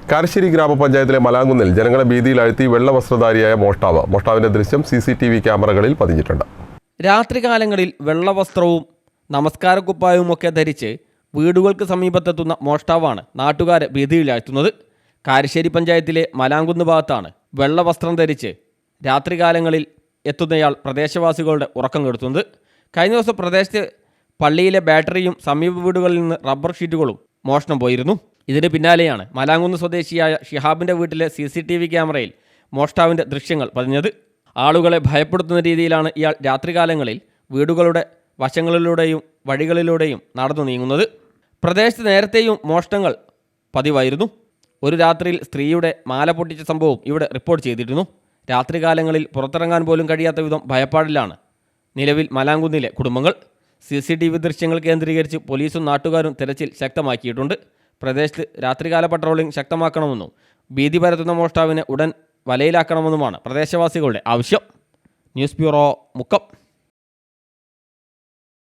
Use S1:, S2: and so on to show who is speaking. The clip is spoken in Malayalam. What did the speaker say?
S1: കാരശ്ശേരി ഗ്രാമപഞ്ചായത്തിലെ മലാങ്കുന്നിൽ ജനങ്ങളെ ഭീതിയിലാഴ്ത്തി വെള്ളവസ്ത്രധാരിയായ മോഷ്ടാവിന്റെ ദൃശ്യം CCTV ക്യാമറകളിൽ പതിഞ്ഞിട്ടുണ്ട്.
S2: രാത്രികാലങ്ങളിൽ വെള്ളവസ്ത്രവും നമസ്കാരക്കുപ്പായവുമൊക്കെ ധരിച്ച് വീടുകൾക്ക് സമീപത്തെത്തുന്ന മോഷ്ടാവാണ് നാട്ടുകാരെ ഭീതിയിലാഴ്ത്തുന്നത്. കാരശ്ശേരി പഞ്ചായത്തിലെ മലാങ്കുന്ന് ഭാഗത്താണ് വെള്ളവസ്ത്രം ധരിച്ച് രാത്രികാലങ്ങളിൽ എത്തുന്നയാൾ പ്രദേശവാസികളുടെ ഉറക്കം കെടുത്തുന്നത്. കഴിഞ്ഞ ദിവസം പ്രദേശത്ത് പള്ളിയിലെ ബാറ്ററിയും സമീപ വീടുകളിൽ നിന്ന് റബ്ബർ ഷീറ്റുകളും മോഷണം പോയിരുന്നു. ഇതിന് പിന്നാലെയാണ് മലാങ്കുന്ന് സ്വദേശിയായ ഷിഹാബിൻ്റെ വീട്ടിലെ CCTV ക്യാമറയിൽ മോഷ്ടാവിൻ്റെ ദൃശ്യങ്ങൾ പതിഞ്ഞത്. ആളുകളെ ഭയപ്പെടുത്തുന്ന രീതിയിലാണ് ഇയാൾ രാത്രികാലങ്ങളിൽ വീടുകളുടെ വശങ്ങളിലൂടെയും വഴികളിലൂടെയും നടന്നു നീങ്ങുന്നത്. പ്രദേശത്ത് നേരത്തെയും മോഷണങ്ങൾ പതിവായിരുന്നു. ഒരു രാത്രിയിൽ സ്ത്രീയുടെ മാല പൊട്ടിച്ച സംഭവം ഇവിടെ റിപ്പോർട്ട് ചെയ്തിരുന്നു. രാത്രികാലങ്ങളിൽ പുറത്തിറങ്ങാൻ പോലും കഴിയാത്ത വിധം ഭയപ്പാടിലാണ് നിലവിൽ മലാങ്കുന്നിലെ കുടുംബങ്ങൾ. CCTV ദൃശ്യങ്ങൾ കേന്ദ്രീകരിച്ച് പോലീസും നാട്ടുകാരും തെരച്ചിൽ ശക്തമാക്കിയിട്ടുണ്ട്. പ്രദേശത്ത് രാത്രികാല പട്രോളിംഗ് ശക്തമാക്കണമെന്നും ഭീതി പരത്തുന്ന മോഷ്ടാവിനെ ഉടൻ വലയിലാക്കണമെന്നുമാണ് പ്രദേശവാസികളുടെ ആവശ്യം. News bureau, Mukkam.